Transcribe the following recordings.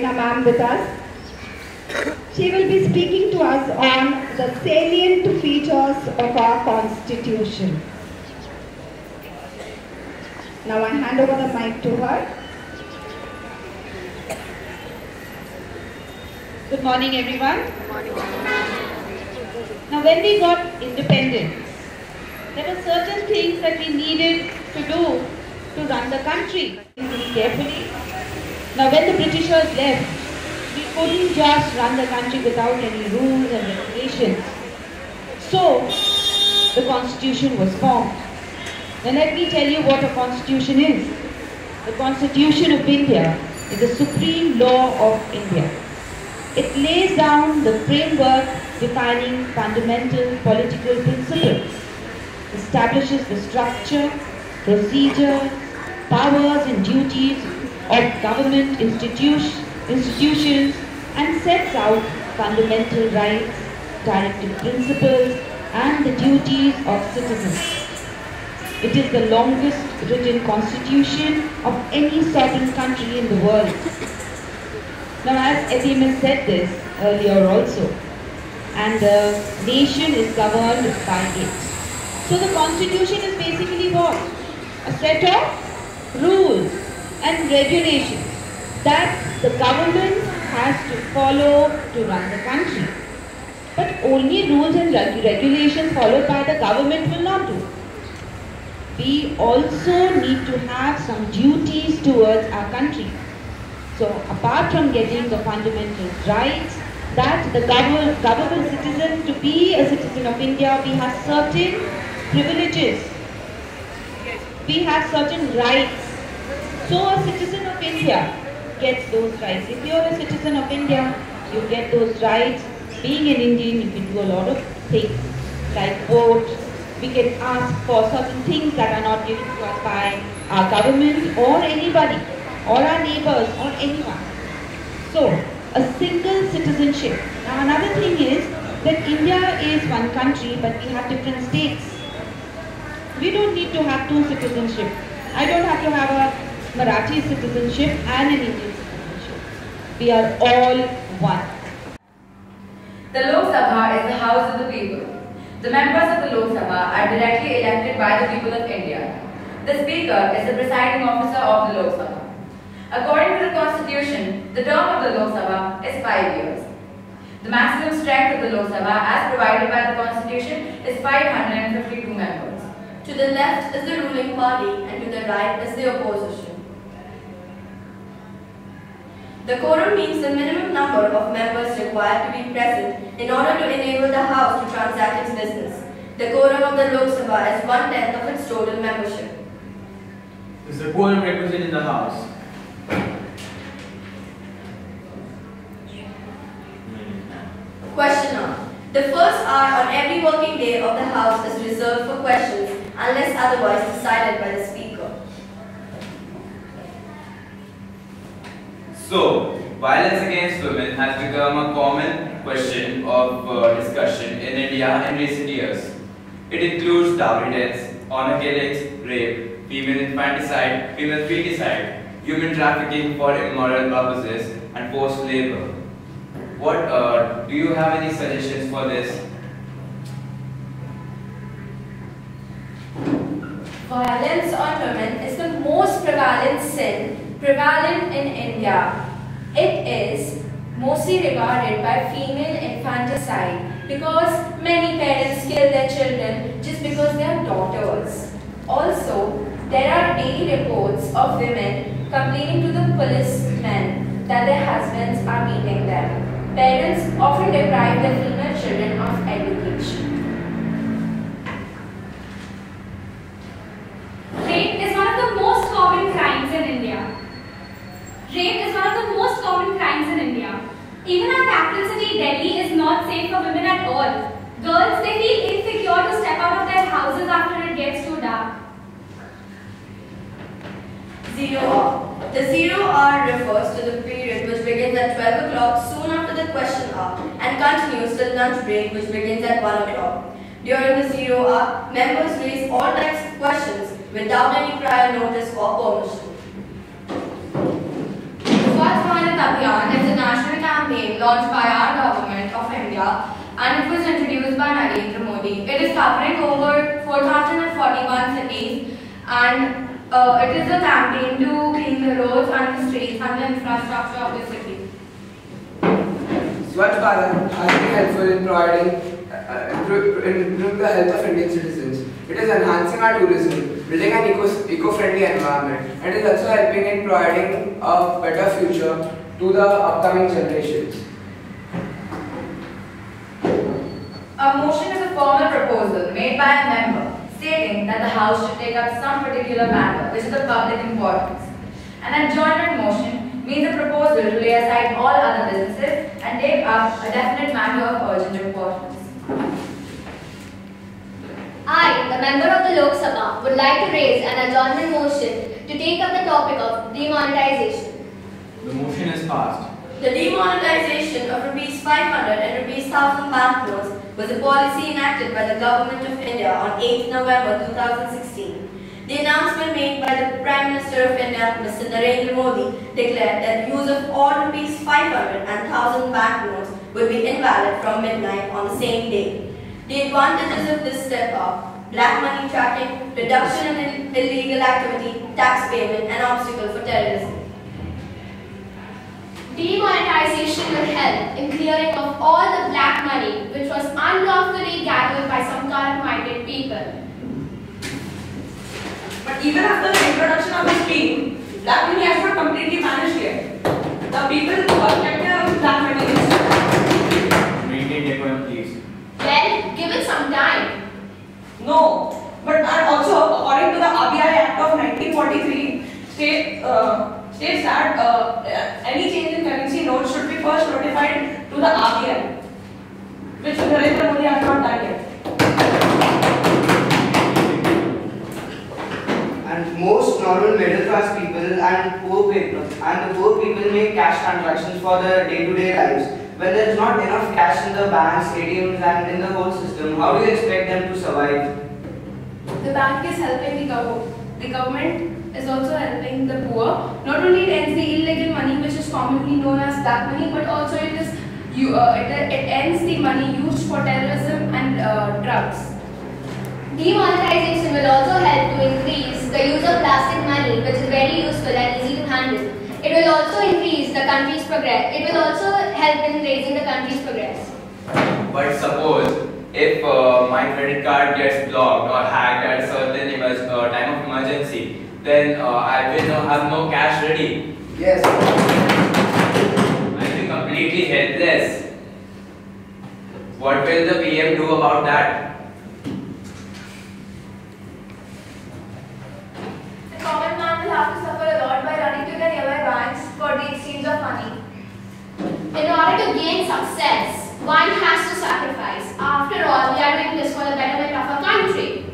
Reena ma'am with us. She will be speaking to us on the salient features of our constitution. Now I hand over the mic to her. Good morning, everyone. Now, when we got independence, there were certain things that we needed to do to run the country very carefully. Now, when the Britishers left, we couldn't just run the country without any rules and regulations. So, the constitution was formed. Now, let me tell you what a constitution is. The Constitution of India is the supreme law of India. It lays down the framework defining fundamental political principles, establishes the structure, procedures, powers and duties of government institutions and sets out fundamental rights, directive principles and the duties of citizens. It is the longest written constitution of any sovereign country in the world. Now, as Etienne said this earlier also, and the nation is governed by it. So the constitution is basically what? A set of rules and regulations that the government has to follow to run the country. But only rules and regulations followed by the government will not do. We also need to have some duties towards our country. So apart from getting the fundamental rights that the government citizen, to be a citizen of India, we have certain privileges. We have certain rights. So a citizen of India gets those rights. If you are a citizen of India, you get those rights. Being an Indian, you can do a lot of things like vote. We can ask for certain things that are not given to us by our government or anybody, or our neighbors, or anyone. So, a single citizenship. Now another thing is that India is one country, but we have different states. We don't need to have two citizenship. I don't have to have a Marathi citizenship and an Indian citizenship. We are all one. The Lok Sabha is the house of the people. The members of the Lok Sabha are directly elected by the people of India. The Speaker is the presiding officer of the Lok Sabha. According to the Constitution, the term of the Lok Sabha is 5 years. The maximum strength of the Lok Sabha, as provided by the Constitution, is 552 members. To the left is the ruling party and to the right is the opposition. The quorum means the minimum number of members required to be present in order to enable the House to transact its business. The quorum of the Lok Sabha is 1/10 of its total membership. Is the quorum requisite in the House? Questioner. The first hour on every working day of the House is reserved for questions unless otherwise decided by the Speaker. So, violence against women has become a common question of discussion in India in recent years. It includes dowry deaths, honor killings, rape, female infanticide, female feticide, human trafficking for immoral purposes, and forced labor. Do you have any suggestions for this? Violence on women is the most prevalent sin prevalent in India. It is mostly regarded by female infanticide because many parents kill their children just because they are daughters. Also, there are daily reports of women complaining to the policemen that their husbands are beating them. Parents often deprive their female children of education. Rape is one of the most common crimes in India. Rape is one of the most common crimes in India. Even our capital city, Delhi, is not safe for women at all. Girls, they feel insecure to step out of their houses after it gets too dark. 0 hour. The 0 hour refers to the period which begins at 12 o'clock soon after the question hour and continues till lunch break which begins at 1 o'clock. During the 0 hour, members raise all types of questions without any prior notice or permission. The first one is Abhiyan is a national campaign launched by our government of India and it was introduced by Narendra Modi. It is covering over 4,041 cities and it is a campaign to clean the roads and the streets and the infrastructure of the city. Swachh Bharat has been helpful in providing improving the health of Indian citizens. It is enhancing our tourism, building an eco-friendly environment, and it is also helping in providing a better future to the upcoming generations. A motion is a formal proposal made by a member stating that the House should take up some particular matter which is of public importance. An adjournment motion means a proposal to lay aside all other businesses and take up a definite matter of urgent importance. I, the member of the Lok Sabha, would like to raise an adjournment motion to take up the topic of demonetization. The motion is passed. The demonetization of Rs 500 and Rs 1000 banknotes was a policy enacted by the Government of India on 8th November 2016. The announcement made by the Prime Minister of India, Mr. Narendra Modi, declared that use of all Rs 500 and 1000 banknotes would be invalid from midnight on the same day. The advantages of this step are black money tracking, reduction in illegal activity, tax payment, and obstacle for terrorism. Demonetization will help in clearing of all the black money which was unlawfully gathered by some corrupt-minded people. But even after the introduction of the scheme, black money has not completely vanished yet. The people who are kept their black money instead. Maintain decorum, please. Well, give it some time. No, but also according to the RBI Act of 1943, states that any change in currency notes should be first notified to the RBI, which Narendra Modi has not done yet. And most normal middle class people and the poor people make cash transactions for their day-to-day lives. When there is not enough cash in the banks, ATMs, and in the whole system, how do you expect them to survive? The bank is helping the government is also helping the poor. Not only it ends the illegal money which is commonly known as black money, but also it ends the money used for terrorism and drugs. Demonetization will also help to increase the use of plastic money, which is very useful and easy to handle. It will also increase the country's progress. It will also help in raising the country's progress. But suppose if my credit card gets blocked or hacked at a certain time of emergency, then I will have no cash ready. Yes. I will be completely helpless. What will the PM do about that? The common man will have to suffer a lot by running to the nearby banks for the exchange of money. In order to gain success, one has to sacrifice. After all, we are doing this for the betterment of our country.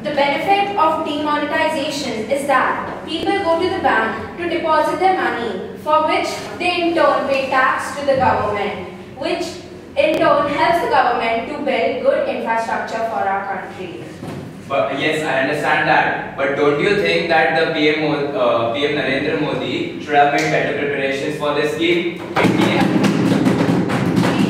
The benefit of demonetization is that people go to the bank to deposit their money, for which they in turn pay tax to the government, which in turn helps the government to build good infrastructure for our country. But yes, I understand that. But don't you think that the PM Narendra Modi should have made better preparations for this scheme? We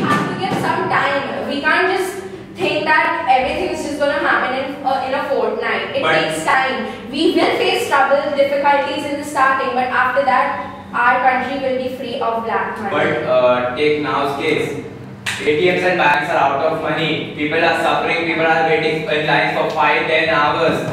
have to give some time. We can't just think that everything is just going to happen in a fortnight. It takes time. We will face trouble, difficulties in the starting, but after that, our country will be free of black money. But take now's case. ATMs and banks are out of money. People are suffering. People are waiting in lines for 5-10 hours.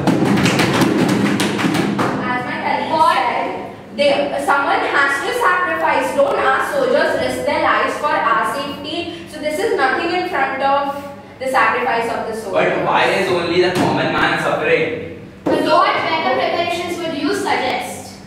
As my colleague said, someone has to sacrifice. Don't our soldiers risk their lives for our safety? So this is nothing in front of the sacrifice of the soldiers. But why is only the common man suffering? But what better preparations would you suggest?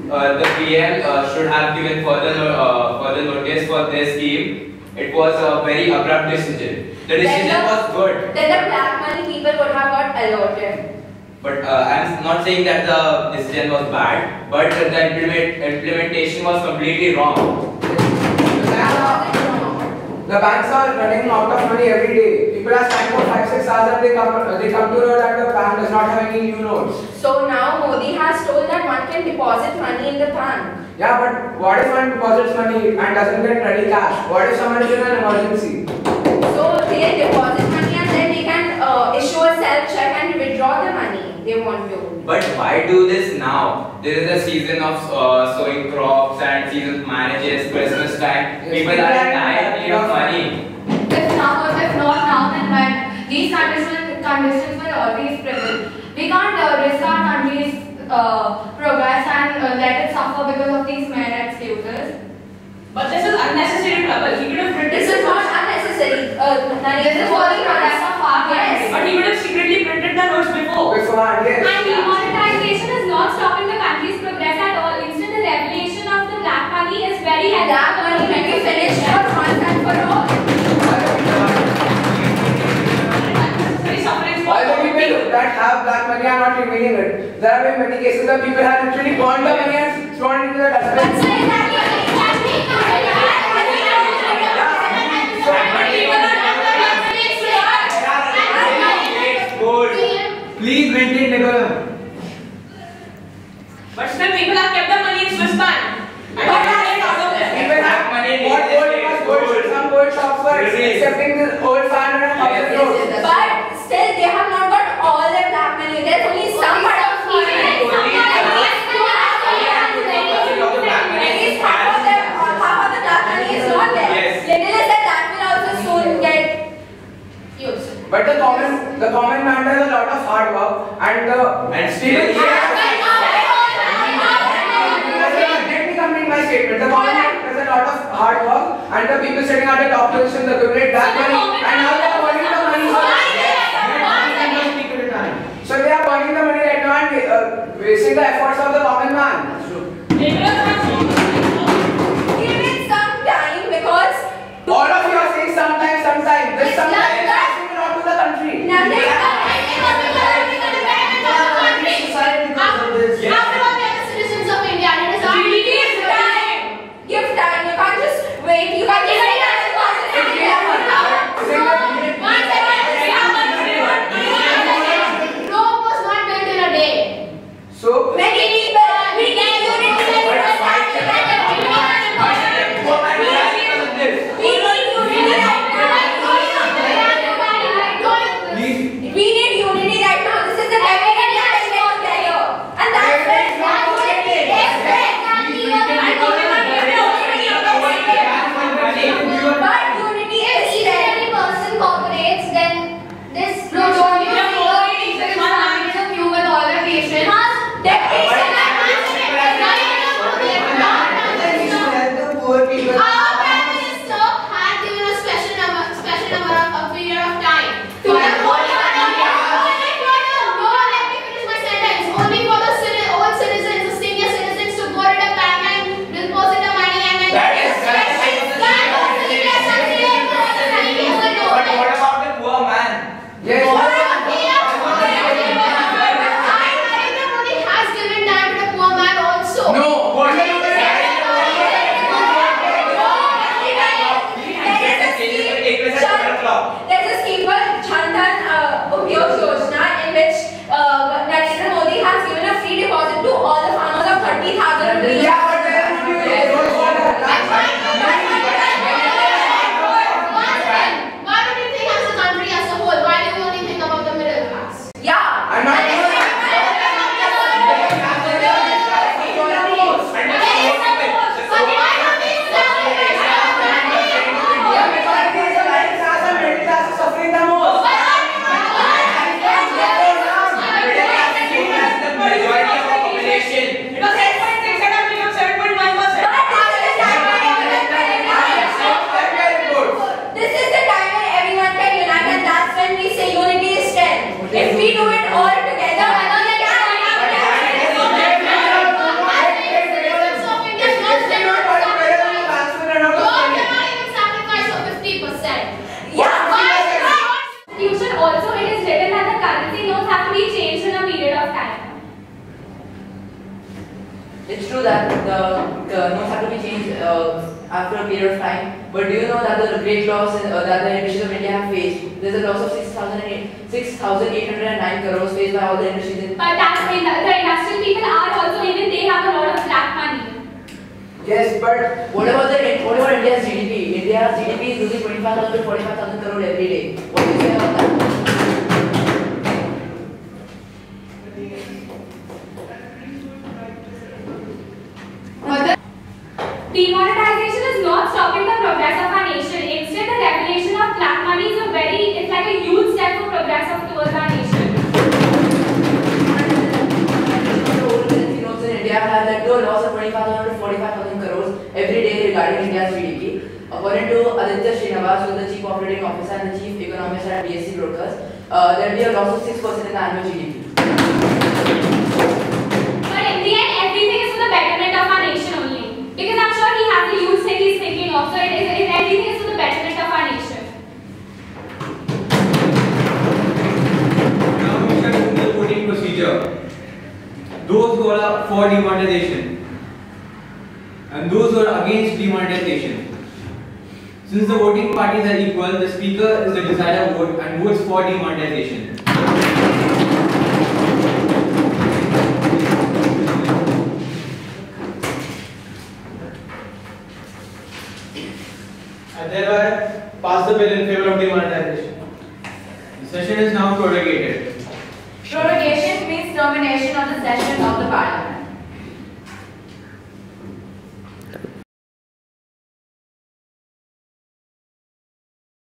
The PM should have given further notice for this scheme. It was a very abrupt decision. The decision was good. Then the black money people would have got alerted. But I'm not saying that the decision was bad, but the implementation was completely wrong. The The banks are running out of money every day. People are standing for 5-6 hours and they come to know that the bank does not have any new notes. So now Modi has told that one can deposit money in the bank. Yeah, but what if one deposits money and doesn't get ready cash? What if someone is in an emergency? So they deposit money and then they can issue a self-check and withdraw the money they want to. But why do this now? There is a season of sowing crops and season of marriages, Christmas time. Yes, people are in dire need of money. If not now, then when these conditions will always prevail. We can't risk our country's progress and let it suffer because of these mere excuses. But this is unnecessary trouble. He could have printed. This is not unnecessary. This is for the progress of our country. But he would have secretly printed the notes before. Beforehand, yes. And demonetization is not stopping the country's progress at all. Instead, the revelation of the black money is very helpful. Black money will be finished once and for all. All the people that have black money are not revealing it. There have been many cases where people have literally burned the money and thrown it into the dustbin. Please maintain decorum. But still, people have kept the money in Swiss bank. People have money. What gold? Some gold shops were accepting this old 500,000 notes. But still, they have not got all their black money. There's only some part of half of the black money is not there. Little is that will also soon get used. But the common man does a lot of hard work and still let me complete my statement. The common man does a lot of hard work and the people sitting at the top position, the accumulate that money and now they are burning the money. So they are burning the money right now and wasting the efforts of the common man. Give it some time because all of you are saying sometime. This sometime is passing a lot to the country. After all, we are the citizens of India and it is our duty. Give time. You can't just wait. You can't just wait. Rome was not built in a day. So Many people. We need unity. We need unity right now. This is the time we can get together. And that's but unity is If any person cooperates, then this will show you of human toleration. Our Prime Minister had given a special number of period of time. To the whole no, let me finish my sentence. Only for the old citizens, the senior citizens to go to the bank and deposit the money and then But what about the poor man? yes. Narendra Modi has given time to the poor man also. No. There's a scheme called Jan Dhan Upyog Yojana in which Narendra Modi has given a free deposit to all the farmers of 30,000 rupees. Yeah, but there are Why don't you think as a country as a whole? Why do you only think about the middle class? Yeah. I'm not suffering the most. Majority of the population. It was 8.6 and has become 7.1%. This is the time when everyone can unite and that's when we say unity is strength. If we do it all together, Constitution also it is written that the currency notes have to be changed in a period of time. It's true that the notes have to be changed after a period of time. But do you know that the great loss that the industries of India have faced? There's a loss of 6,809 crores faced by all the industries in. But that's the industrial people are also, even they have a lot of black money. Yes, but What about India's GDP? India's GDP is losing 25,000 to 45,000 crore every day. What do you say about that? Demonetization is not stopping the progress of our nation. Instead, the regulation of black money is it's like a huge step for progress towards our nation. The whole currency notes in India have led to a loss of 25,000 to 45,000 crores every day regarding India's GDP. According to Aditya Srinivas, who is the Chief Operating Officer and the Chief Economist at BSC Brokers, there will be a loss of 6% in the annual GDP. But in the end, everything is for the betterment of our nation only. Because I'm sure he has the huge thing he's thinking of. So everything is for the betterment of our nation. Now we shall move to the voting procedure. Those who are for demonetization and those who are against demonetization. Since the voting parties are equal, the speaker is the decided vote and votes for demonetization. I thereby pass the bill in favor of demonetization. The session is now prorogated. Prorogation means termination of the session of the Parliament.